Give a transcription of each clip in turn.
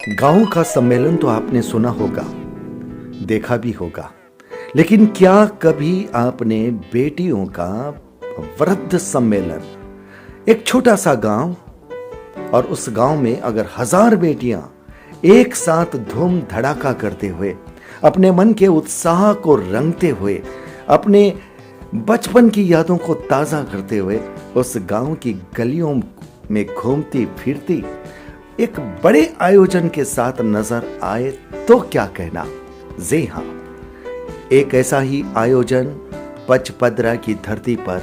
गांव का सम्मेलन तो आपने सुना होगा, देखा भी होगा, लेकिन क्या कभी आपने बेटियों का वृद्ध सम्मेलन, एक छोटा सा गांव और उस गांव में अगर 1000 बेटियां एक साथ धूम धड़ाका करते हुए, अपने मन के उत्साह को रंगते हुए, अपने बचपन की यादों को ताजा करते हुए उस गांव की गलियों में घूमती फिरती एक बड़े आयोजन के साथ नजर आए तो क्या कहना। जी हां, एक ऐसा ही आयोजन पचपदरा की धरती पर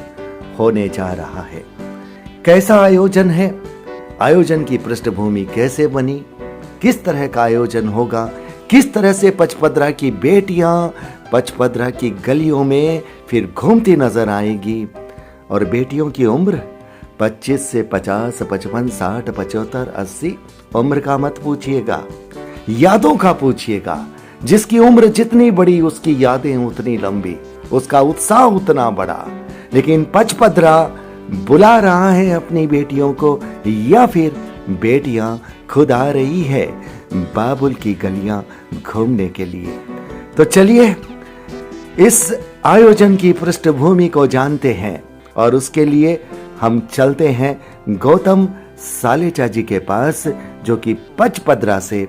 होने जा रहा है। कैसा आयोजन है, आयोजन की पृष्ठभूमि कैसे बनी, किस तरह का आयोजन होगा, किस तरह से पचपदरा की बेटियां पचपदरा की गलियों में फिर घूमती नजर आएगी। और बेटियों की उम्र 25 से 50, 55, 60, 75, 80 उम्र का मत पूछिएगा, यादों का पूछिएगा। जिसकी उम्र जितनी बड़ी उसकी यादें उतनी लंबी, उसका उत्साह उतना बड़ा। लेकिन पचपदरा बुला रहा है अपनी बेटियों को, या फिर बेटियां खुद आ रही है बाबुल की गलियां घूमने के लिए। तो चलिए इस आयोजन की पृष्ठभूमि को जानते हैं और उसके लिए हम चलते हैं गौतम सालेचा जी के पास, जो कि पचपदरा से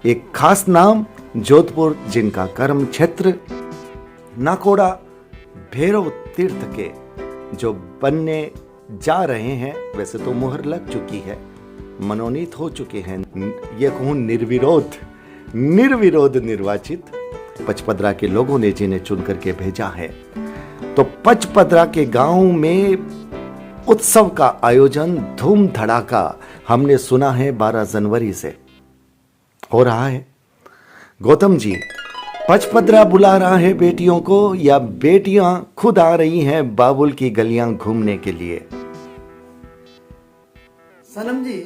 एक खास नाम जोधपुर, जिनका कर्म क्षेत्र नाकोड़ा भैरव तीर्थ के जो बनने जा रहे हैं। वैसे तो मुहर लग चुकी है, मनोनीत हो चुके हैं, ये कहूं निर्विरोध निर्वाचित पचपदरा के लोगों ने जिन्हें चुन करके भेजा है। तो पचपदरा के गांव में उत्सव का आयोजन धूम धड़ाका हमने सुना है 12 जनवरी से हो रहा है। गौतम जी, पचपदरा बुला रहा है बेटियों को या बेटियां खुद आ रही हैं बाबुल की गलियां घूमने के लिए? सनम जी,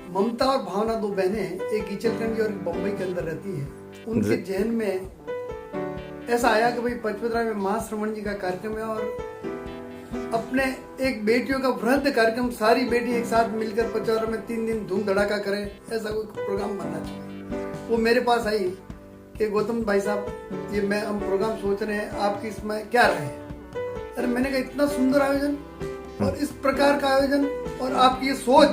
ममता और भावना दो बहनें, एक ईचलकंडी और एक बम्बई के अंदर रहती है। उनके जहन में ऐसा आया कि भाई पचपदरा में महाश्रवण जी का कार्यक्रम है और अपने एक बेटियों का वृद्ध कार्यक्रम, सारी बेटी एक साथ मिलकर पचपदरा में 3 दिन धूम धड़ाका करें, ऐसा कोई प्रोग्राम बनना चाहिए। वो मेरे पास आई कि गौतम भाई साहब, ये हम प्रोग्राम सोच रहे हैं, आपकी इसमें क्या राय है? अरे मैंने कहा, इतना सुंदर आयोजन और इस प्रकार का आयोजन और आपकी ये सोच,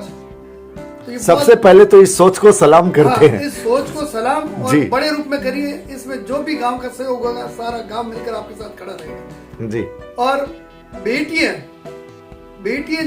तो ये सबसे पहले तो इस सोच को सलाम करते हैं। इस सोच को सलाम और बड़े रूप में करिए। इसमें जो भी गांव का सहयोग होगा, सारा गांव मिलकर आपके साथ खड़ा रहेगा जी। और बेटियां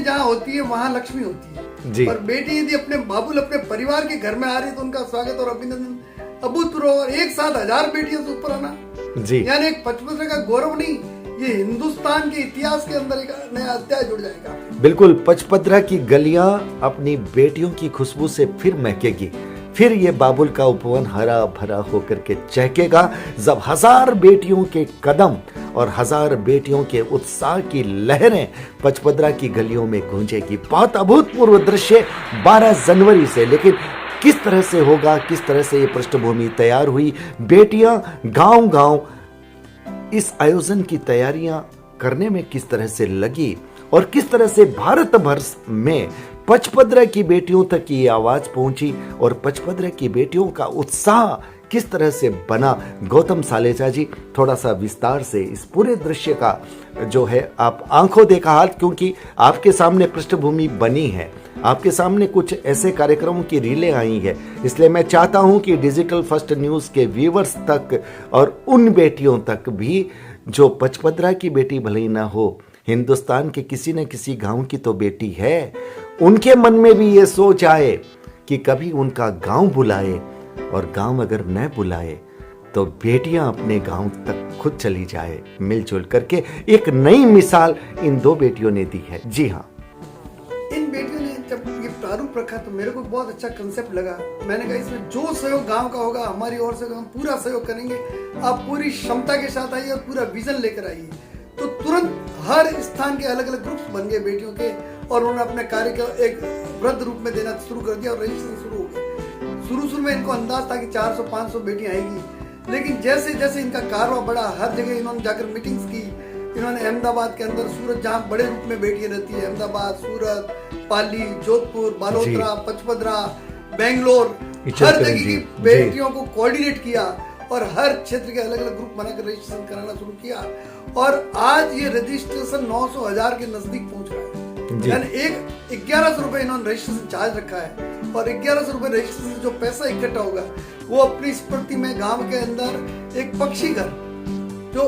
जहाँ होती है वहाँ लक्ष्मी होती है जी। और बेटी यदि अपने बाबुल अपने परिवार के घर में आ रही है तो उनका स्वागत और अभिनंदन अभूतपूर्व। और एक साथ 1000 बेटियों से ऊपर आना जी, यानी एक पचपदरा का गौरव नहीं, ये हिंदुस्तान के इतिहास के अंदर एक नया अध्याय जुड़ जाएगा। बिल्कुल, पचपदरा की गलियां अपनी बेटियों की खुशबू से फिर महकेगी। फिर ये बाबुल का उपवन हरा भरा होकर के चहकेगा जब 1000 बेटियों के कदम और 1000 बेटियों के उत्साह की लहरें पचपदरा की गलियों में गूंजेगी। बहुत अभूतपूर्व दृश्य 12 जनवरी से। लेकिन किस तरह से होगा, किस तरह से ये पृष्ठभूमि तैयार हुई, बेटियां गांव-गांव इस आयोजन की तैयारियां करने में किस तरह से लगी और किस तरह से भारत भर में पचपदरा की बेटियों तक ये आवाज पहुंची और पचपदरा की बेटियों का उत्साह किस तरह से बना। गौतम सालेचा जी, थोड़ा सा विस्तार से इस पूरे दृश्य का जो है आप आंखों देखा हाल, क्योंकि आपके सामने पृष्ठभूमि बनी है, आपके सामने कुछ ऐसे कार्यक्रमों की रीलें आई है, इसलिए मैं चाहता हूं कि डिजिटल फर्स्ट न्यूज के व्यूवर्स तक और उन बेटियों तक भी जो पचपदरा की बेटी भले ही ना हो, हिंदुस्तान के किसी न किसी गांव की तो बेटी है, उनके मन में भी ये सोच आए कि कभी उनका गांव बुलाए, और गांव अगर न बुलाए तो बेटियां अपने गांव तक खुद चली जाए मिलजुल करके। एक नई मिसाल इन दो बेटियों ने दी है। जी हाँ, इन बेटियों ने जब ये प्रारूप रखा तो मेरे को बहुत अच्छा कंसेप्ट लगा। मैंने कहा, इसमें जो सहयोग गांव का होगा हमारी ओर से हम पूरा सहयोग करेंगे। आप पूरी क्षमता के साथ आइए और पूरा विजन लेकर आइए। तो तुरंत हर स्थान के अलग अलग ग्रुप्स बन गए बेटियों के और उन्होंने अपने कार्य को एक वृद्ध रूप में देना शुरू कर दिया और रजिस्ट्रेशन शुरू हो गया। शुरू में इनको अंदाज था कि 400-500 बेटियां आएंगी, लेकिन जैसे जैसे इनका कारवा बढ़ा, हर जगह इन्होंने जाकर मीटिंग्स की। इन्होंने अहमदाबाद के अंदर, सूरत जहाँ बड़े रूप में बेटियां रहती है, अहमदाबाद, सूरत, पाली, जोधपुर, बालोतरा, पचपदरा, बेंगलोर, इचल हर करें जगह जी, की जी। बेटियों को कोऑर्डिनेट किया और हर क्षेत्र के अलग अलग ग्रुप बनाकर रजिस्ट्रेशन कराना शुरू किया और आज ये रजिस्ट्रेशन 900,000 के नजदीक पहुंच रहा है। जी। यानी एक 1100 रुपए इन्होंने रजिस्ट्रेशन चार्ज रखा है और 1100 रुपए रजिस्ट्रेशन से जो पैसा इकट्ठा होगा वो अपनी स्मृति में गांव के अंदर एक पक्षी घर जो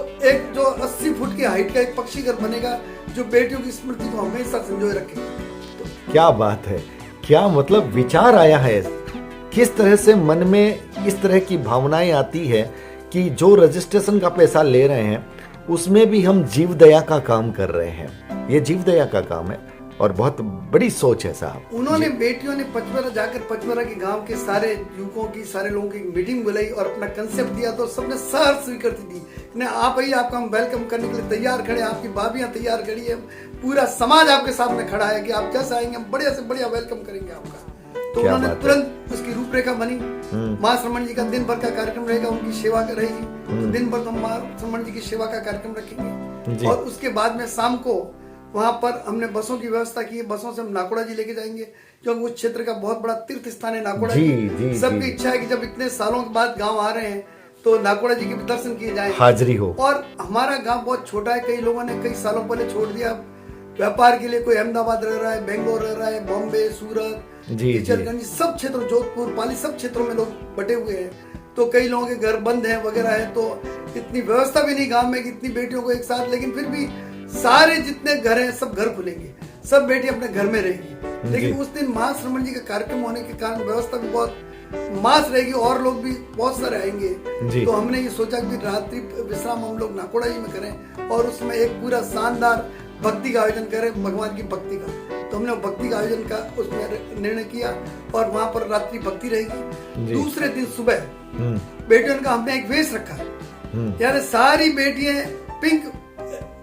80 फुट की हाइट का एक पक्षी घर बनेगा जो बेटियों की स्मृति को हमेशा संजोए रखेगा। क्या बात है, क्या मतलब विचार आया है, किस तरह से मन में इस तरह की भावनाएं आती है कि जो रजिस्ट्रेशन का पैसा ले रहे हैं उसमें भी हम जीव दया का काम कर रहे हैं। ये जीव दया का काम है और बहुत बड़ी सोच है साहब। उन्होंने बेटियों ने पचमरा जाकर पचमरा के गांव के सारे युवकों की, सारे लोगों की मीटिंग बुलाई और अपना कंसेप्ट दिया तो सबने सहर्ष स्वीकृति दी। ने आप आइए, आपका हम वेलकम करने के लिए तैयार खड़े, आपकी भाभियां तैयार खड़ी है, पूरा समाज आपके सामने खड़ा है कि आप जैसे आएंगे हम बढ़िया से बढ़िया वेलकम करेंगे आपका। तो उन्होंने तुरंत उसकी रूपरेखा बनी। माँ श्रमण जी का दिन भर का कार्यक्रम रहेगा, उनकी सेवा का रहेगी, तो दिन भर हम माँ श्रमण जी की सेवा का कार्यक्रम रखेंगे और उसके बाद में शाम को वहां पर हमने बसों की व्यवस्था की है। बसों से हम नाकोड़ा जी लेके जाएंगे क्योंकि उस क्षेत्र का बहुत बड़ा तीर्थ स्थान है नाकोड़ा जी। सबकी इच्छा है कि जब इतने सालों के बाद गांव आ रहे हैं तो नाकोड़ा जी के भी दर्शन किए जाएं, हाजिरी हो। और हमारा गांव बहुत छोटा है, कई लोगों ने कई सालों पहले छोड़ दिया व्यापार के लिए, कोई अहमदाबाद रह रहा है, बेंगलोर रह रहा है, बॉम्बे, सूरत, किचलगंज, सब क्षेत्रों, जोधपुर, पाली, सब क्षेत्रों में लोग बटे हुए हैं। तो कई लोगों के घर बंद हैं वगैरह है, तो इतनी व्यवस्था भी नहीं गांव में कि इतनी बेटियों को एक साथ, लेकिन फिर भी सारे जितने घर हैं सब घर खुलेंगे, सब बेटी अपने घर में रहेगी। लेकिन उस दिन माँ श्रमण जी का कार्यक्रम होने के कारण व्यवस्था भी बहुत मास रहेगी और लोग भी बहुत सारे आएंगे। तो हमने ये सोचा कि रात्रि विश्राम हम लोग नाकोड़ा जी में करें और उसमें एक पूरा शानदार भक्ति का आयोजन करें, भगवान की भक्ति का। तो हमने भक्ति का आयोजन का उसमें निर्णय किया और वहां पर रात्रि भक्ति रहेगी। दूसरे दिन सुबह बेटियों का हमने एक वेश रखा है, यानी सारी बेटियां पिंक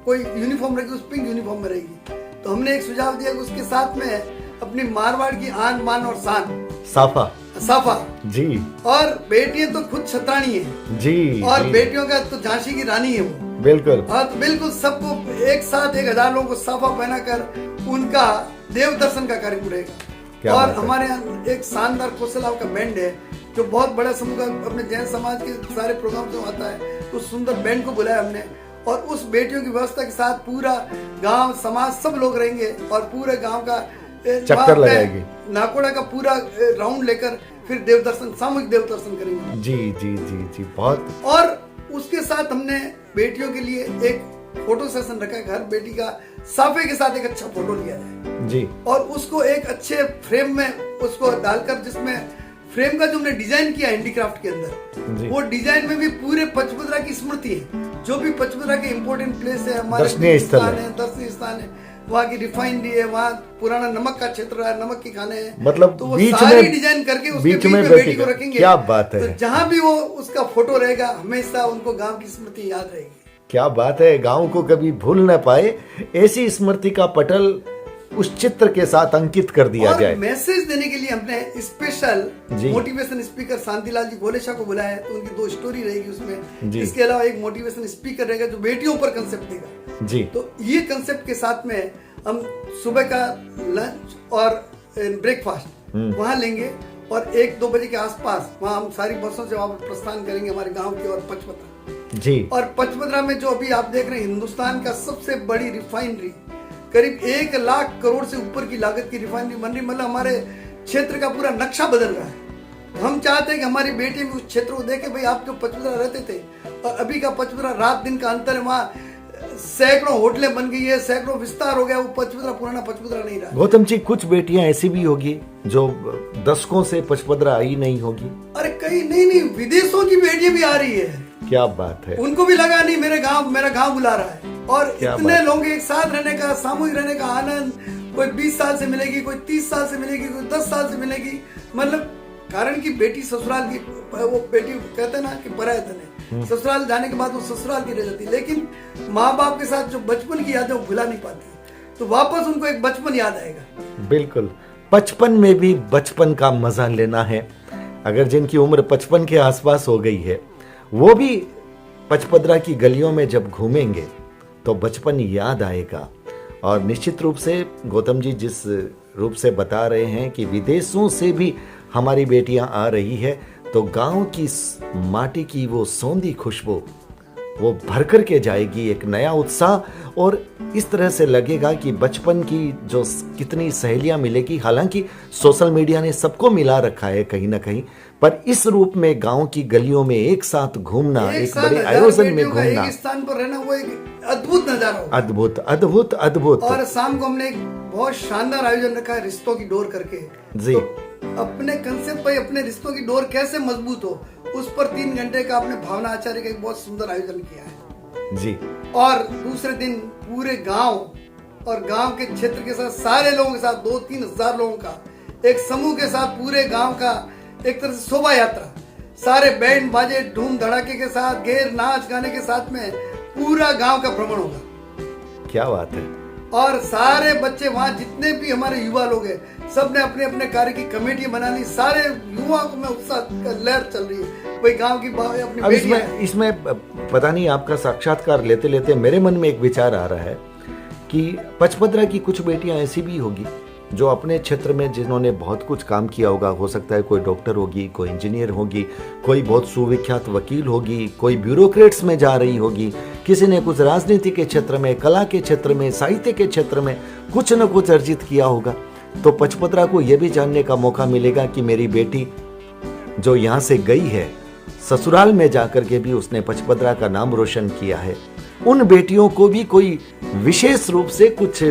कोई यूनिफॉर्म रहेगी, उस पिंक यूनिफॉर्म में रहेगी। तो हमने एक सुझाव दिया कि उसके साथ में अपनी मारवाड़ की आन बान और शान साफा जी, और बेटियां तो खुद छतरानी है जी, और जी। बेटियों का तो झांसी की रानी है वो, बिल्कुल। हाँ, तो बिल्कुल सबको एक साथ 1000 लोगों को साफा पहनाकर उनका देव दर्शन का कार्यक्रम रहेगा। और हमारे यहाँ एक शानदार कौशलाव का बैंड है जो बहुत बड़ा समूह का अपने जैन समाज के सारे प्रोग्राम से आता है, तो सुंदर बैंड को बुलाया हमने और उस बेटियों की व्यवस्था के साथ पूरा गांव समाज सब लोग रहेंगे और पूरे गांव का चक्कर लगाएगी, नाकोड़ा का पूरा राउंड लेकर फिर देव दर्शन, सामूहिक देव दर्शन करेंगे जी जी जी जी। बहुत। और उसके साथ हमने बेटियों के लिए एक फोटो सेशन रखा है, हर बेटी का साफे के साथ एक अच्छा फोटो लिया जाए जी, और उसको एक अच्छे फ्रेम में उसको डालकर, जिसमें फ्रेम का जो हमने डिजाइन किया हैंडीक्राफ्ट के अंदर, वो डिजाइन में भी पूरे पचमदरा की स्मृति है, जो भी पचमदरा के इम्पोर्टेंट प्लेस है, हमारे दर्शनीय स्थान है, वहाँ की रिफाइनरी है, वहाँ पुराना नमक का क्षेत्र है, नमक की खाने हैं, मतलब तो वो सारी डिजाइन करके उसके बीच में बेटी को रखेंगे। क्या बात है। तो जहाँ भी वो उसका फोटो रहेगा हमेशा उनको गांव की स्मृति याद रहेगी। क्या बात है, गांव को कभी भूल न पाए ऐसी स्मृति का पटल उस चित्र के साथ अंकित कर दिया जाए। मैसेज देने के लिए हमने स्पेशल मोटिवेशन स्पीकर शांतिलाल जी गोलेशा को बुलाया है, तो उनकी 2 स्टोरी रहेगी उसमें। इसके अलावा एक मोटिवेशन स्पीकर रहेगा जो बेटियों पर कंसेप्ट देगा जी। तो ये कंसेप्ट के साथ में हम सुबह का लंच और ब्रेकफास्ट वहाँ लेंगे और 1-2 बजे के आसपास वहाँ हम सारी बसों से वहाँ प्रस्थान करेंगे हमारे गाँव की और पचमदरा जी। और पचमदरा में जो अभी आप देख रहे हैं हिंदुस्तान का सबसे बड़ी रिफाइनरी, करीब 1 लाख करोड़ से ऊपर की लागत की रिफाइनरी बन रही, मतलब हमारे क्षेत्र का पूरा नक्शा बदल रहा है। हम चाहते हैं कि हमारी बेटी भी उस क्षेत्र को देखे, भाई आप जो पचमदरा रहते थे और अभी का पचमदरा, रात दिन का अंतर है, वहाँ सैकड़ों होटलें बन गई है, सैकड़ों विस्तार हो गया, वो पचमदरा पुराना पचमदरा नहीं रहा। गौतम जी, कुछ बेटियां ऐसी भी होगी जो दशकों से पचमदरा आई नहीं होगी। अरे कहीं नहीं, विदेशों की बेटियां भी आ रही है। क्या बात है। उनको भी लगा नहीं मेरा गांव बुला रहा है, और इतने लोग एक साथ रहने का, सामूहिक रहने का आनंद कोई 20 साल से मिलेगी, कोई 30 साल से मिलेगी, कोई 10 साल से मिलेगी। मतलब कारण की बेटी ससुराल की, वो बेटी कहते हैं ना कि पराया धन है, ससुराल जाने के बाद वो ससुराल की रह जाती, लेकिन माँ बाप के साथ जो बचपन की यादें वो भुला नहीं पाती, तो वापस उनको एक बचपन याद आएगा। बिल्कुल, बचपन में भी बचपन का मजा लेना है। अगर जिनकी उम्र 55 के आसपास हो गई है, वो भी पचमदरा की गलियों में जब घूमेंगे तो बचपन याद आएगा। और निश्चित रूप से गौतम जी जिस रूप से बता रहे हैं कि विदेशों से भी हमारी बेटियां आ रही है तो गांव की माटी की वो सौंधी खुशबू वो भर कर के जाएगी, एक नया उत्साह। और इस तरह से लगेगा कि बचपन की जो कितनी सहेलियां मिलेगी। हालांकि सोशल मीडिया ने सबको मिला रखा है कहीं ना कहीं, पर इस रूप में गांव की गलियों में एक साथ घूमना, एक बड़े आयोजन में घूमना, एक स्थान पर रहना, वो एक अद्भुत नजारा होगा। अद्भुत अद्भुत अद्भुत। और शाम को हमने एक बहुत शानदार आयोजन रखा है रिश्तों की डोर करके जी। तो अपने कंसेप्ट पर अपने रिश्तों की डोर कैसे मजबूत हो, उस पर 3 घंटे का आपने भावना आचार्य का एक बहुत सुंदर आयोजन किया है जी। और दूसरे दिन पूरे गांव और गांव के क्षेत्र के साथ सारे लोगों के साथ 2-3 हजार लोगों का एक समूह के साथ पूरे गांव का एक तरह से शोभा यात्रा, सारे बैंड बाजे धूम धड़ाके के साथ, गैर नाच गाने के साथ में पूरा गांव का भ्रमण होगा। क्या बात है। और सारे बच्चे वहां जितने भी हमारे युवा लोग हैं, सब ने अपने अपने कार्य की कमेटी बना ली। सारे युवाओं को में उत्साह का लहर चल रही है, वही गांव की अपनी अब इसमें पता नहीं, आपका साक्षात्कार लेते लेते मेरे मन में एक विचार आ रहा है कि पचपदरा की कुछ बेटियां ऐसी भी होगी जो अपने क्षेत्र में जिन्होंने बहुत कुछ काम किया होगा। हो सकता है कोई डॉक्टर होगी, कोई इंजीनियर होगी, कोई बहुत सुविख्यात वकील होगी, कोई ब्यूरोक्रेट्स में जा रही होगी, किसी ने कुछ राजनीति के क्षेत्र में, कला के क्षेत्र में, साहित्य के क्षेत्र में कुछ न कुछ अर्जित किया होगा। तो पचपदरा को यह भी जानने का मौका मिलेगा कि मेरी बेटी जो यहाँ से गई है, ससुराल में जाकर के भी उसने पचपदरा का नाम रोशन किया है। उन बेटियों को भी कोई विशेष रूप से कुछ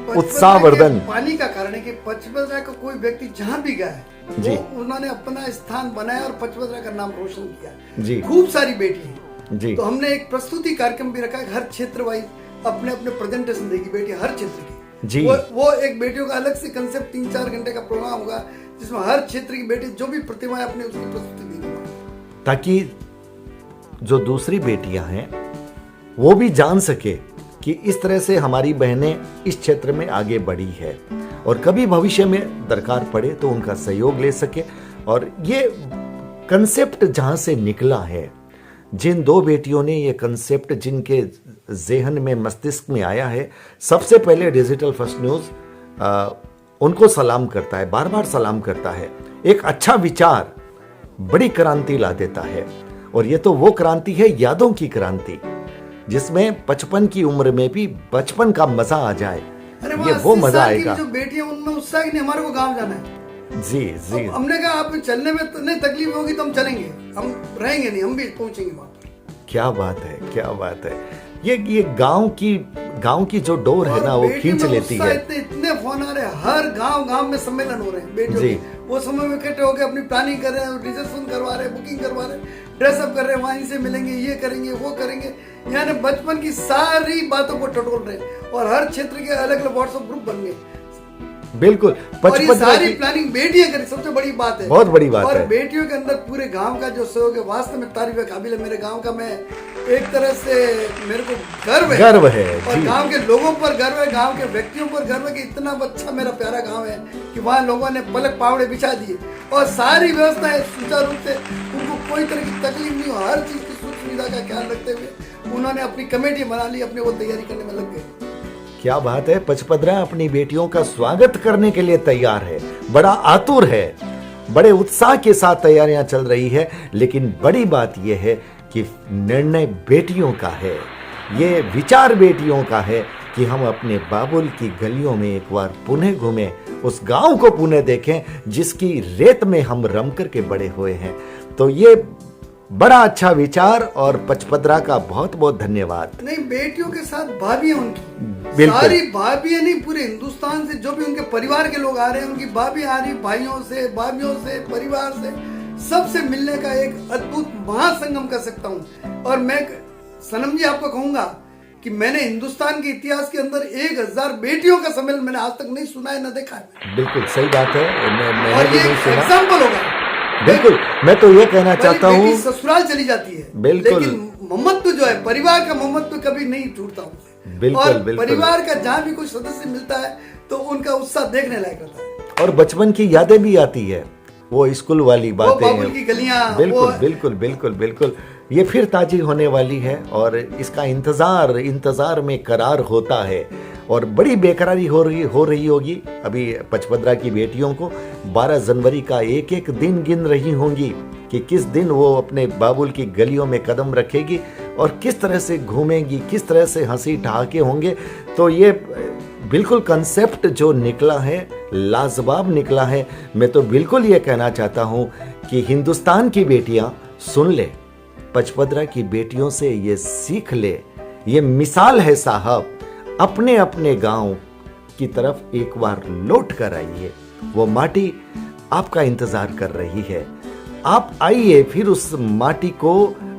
उत्साहवर्धन पानी का कारण है कि पचपदरा का कोई व्यक्ति जहाँ भी गया है जी, वो उन्होंने अपना स्थान बनाया और पचपदरा का नाम रोशन किया जी। खूब सारी बेटी है जी। तो हमने एक प्रस्तुति कार्यक्रम भी रखा है, हर क्षेत्र वाइज अपने अपने प्रेजेंटेशन देगी बेटी हर क्षेत्र की जी। वो एक बेटियों का अलग से कंसेप्ट 3-4 घंटे का प्रोग्राम होगा जिसमें हर क्षेत्र की बेटी जो भी प्रतिभा है अपने उसकी प्रस्तुति देगी, ताकि जो दूसरी बेटियां हैं वो भी जान सके कि इस तरह से हमारी बहनें इस क्षेत्र में आगे बढ़ी है और कभी भविष्य में दरकार पड़े तो उनका सहयोग ले सके। और ये कंसेप्ट जहां से निकला है, जिन 2 बेटियों ने ये कंसेप्ट जिनके जेहन में, मस्तिष्क में आया है, सबसे पहले डिजिटल फर्स्ट न्यूज़ उनको सलाम करता है, बार बार सलाम करता है। एक अच्छा विचार बड़ी क्रांति ला देता है और ये तो वो क्रांति है, यादों की क्रांति, जिसमें 55 की उम्र में भी बचपन का मजा आ जाए। ये वो मजा आएगा। जो बेटियां उनमें उत्साह नहीं, हमारे को गांव जाना है। जी जी। हमने कहा आप चलने में तो नहीं तकलीफ होगी तो हम चलेंगे, हम रहेंगे नहीं, हम भी पहुंचेंगे वहां पर। क्या बात है, क्या बात है। ये गांव की जो डोर है ना, वो खींच लेती है। इतने फोन आ रहे हैं, हर गांव में सम्मेलन हो रहे हैं बेटियों के। वो समय में इकट्ठे होकर अपनी प्लानिंग कर रहे हैं, रिजर्वेशन करवा रहे हैं, बुकिंग करवा रहे हैं, ड्रेसअप कर रहे हैं, वहीं से मिलेंगे, ये करेंगे, वो करेंगे। यानी बचपन की सारी बातों को टटोल रहे हैं और हर क्षेत्र के अलग अलग व्हाट्सएप ग्रुप बन गए। बिल्कुल। और ये सारी प्लानिंग बेटियां करी, सबसे बड़ी बात है, बहुत बड़ी बात और है। बेटियों के अंदर पूरे गांव का जो सहयोग है वास्तव में तारीफ काबिल है। मेरे गांव का मैं एक तरह से मेरे को गर्व है और गांव के लोगों पर गर्व है, गांव के व्यक्तियों पर गर्व है कि इतना अच्छा मेरा प्यारा गांव है कि वहाँ लोगों ने पलक पावड़े बिछा दिए और सारी व्यवस्थाएं सुचारू रूप से, उनको कोई तरह की तकलीफ नहीं हो, हर चीज की सुख सुविधा का ख्याल रखते हुए उन्होंने अपनी कमेटी बना ली, अपने वो तैयारी करने में लग गए। क्या बात है। पचपदरा अपनी बेटियों का स्वागत करने के लिए तैयार है, बड़ा आतुर है, बड़े उत्साह के साथ तैयारियां चल रही है। लेकिन बड़ी बात यह है कि निर्णय बेटियों का है, ये विचार बेटियों का है कि हम अपने बाबुल की गलियों में एक बार पुनः घूमें, उस गांव को पुनः देखें जिसकी रेत में हम रम करके बड़े हुए हैं। तो ये बड़ा अच्छा विचार और पचपदरा का बहुत बहुत धन्यवाद। नहीं, बेटियों के साथ भाभियां उनकी सारी भाभियां नहीं, पूरे हिंदुस्तान से जो भी उनके परिवार के लोग आ रहे हैं, उनकी भाभी आ रही, भाइयों से, भाभियों से, परिवार से, सबसे मिलने का एक अद्भुत महासंगम कर सकता हूँ। और मैं सनम जी आपको कहूंगा कि मैंने हिंदुस्तान के इतिहास के अंदर 1000 बेटियों का सम्मेलन मैंने आज तक नहीं सुना है, न देखा है। बिल्कुल सही बात है। और ये एग्जाम्पल होगा। बिल्कुल, मैं तो ये कहना चाहता हूँ, ससुराल चली जाती है बिल्कुल, लेकिन ममत्व जो है, परिवार का ममत्व कभी नहीं टूटता उनसे। बिल्कुल, और बिल्कुल। परिवार का जहाँ भी कोई सदस्य मिलता है तो उनका उत्साह देखने लायक रहता है और बचपन की यादें भी आती है। वो स्कूल वाली वो बातें बाबुल की गलियां, बिल्कुल वो बिल्कुल बिल्कुल बिल्कुल ये फिर ताजी होने वाली है और इसका इंतजार में करार होता है और बड़ी बेकरारी हो रही होगी अभी पचपदरा की बेटियों को। 12 जनवरी का एक एक दिन गिन रही होंगी कि किस दिन वो अपने बाबुल की गलियों में कदम रखेगी और किस तरह से घूमेंगी, किस तरह से हंसी ठहाके होंगे। तो ये बिल्कुल कंसेप्ट जो निकला है लाजवाब निकला है। मैं तो बिल्कुल ये कहना चाहता हूँ कि हिंदुस्तान की बेटियां सुन ले, पचपदरा की बेटियों से ये सीख ले। ये मिसाल है साहब, अपने अपने गांव की तरफ एक बार लौट कर आइए, वो माटी आपका इंतजार कर रही है। आप आइए, फिर उस माटी को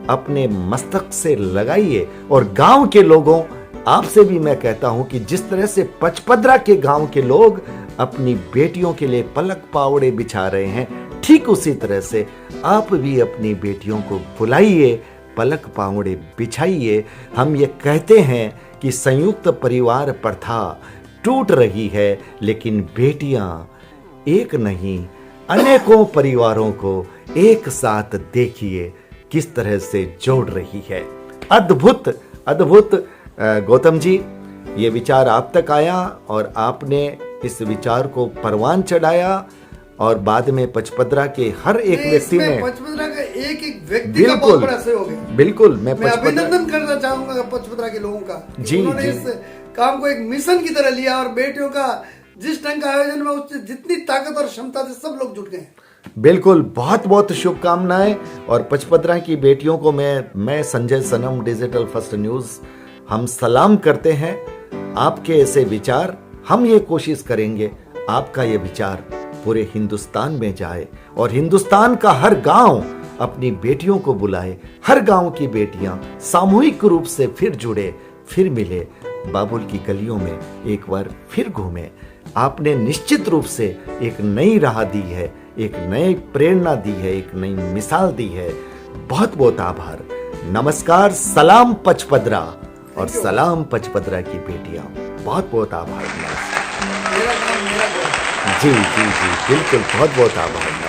अपने मस्तक से लगाइए। और गांव के लोगों, आपसे भी मैं कहता हूं कि जिस तरह से पचपदरा के गांव के लोग अपनी बेटियों के लिए पलक पावड़े बिछा रहे हैं, ठीक उसी तरह से आप भी अपनी बेटियों को बुलाइए, पलक पावड़े बिछाइए। हम ये कहते हैं कि संयुक्त परिवार प्रथा टूट रही है, लेकिन बेटियां एक नहीं अनेकों परिवारों को एक साथ देखिए किस तरह से जोड़ रही है। अद्भुत अद्भुत। गौतम जी, ये विचार आप तक आया और आपने इस विचार को परवान चढ़ाया और बाद में पचपदरा के हर एक व्यक्ति ने, पचपदरा का एक एक व्यक्ति का बहुत बड़ा सहयोग है। बिल्कुल मैं अभिनंदन करना चाहूंगा पचपदरा के लोगों का। जी, उन्होंने जी। इस काम को एक मिशन की तरह लिया और बेटियों का जिस ढंग का आयोजन में उससे जितनी ताकत और क्षमता से सब लोग जुट गए। बिल्कुल, बहुत बहुत शुभकामनाएं। और पचपदरा की बेटियों को मैं संजय सनम, डिजिटल फर्स्ट न्यूज, हम सलाम करते हैं। आपके ऐसे विचार, हम ये कोशिश करेंगे आपका ये विचार पूरे हिंदुस्तान में जाए और हिंदुस्तान का हर गांव अपनी बेटियों को बुलाए, हर गांव की बेटियां सामूहिक रूप से फिर जुड़े, फिर मिले, बाबुल की गलियों में एक बार फिर घूमे। आपने निश्चित रूप से एक नई राह दी है, एक नई प्रेरणा दी है, एक नई मिसाल दी है। बहुत बहुत आभार, नमस्कार, सलाम पचपदरा और सलाम पचपदरा की बेटियां। बहुत बहुत आभार। जी जी जी, बिल्कुल, बहुत बहुत आभार।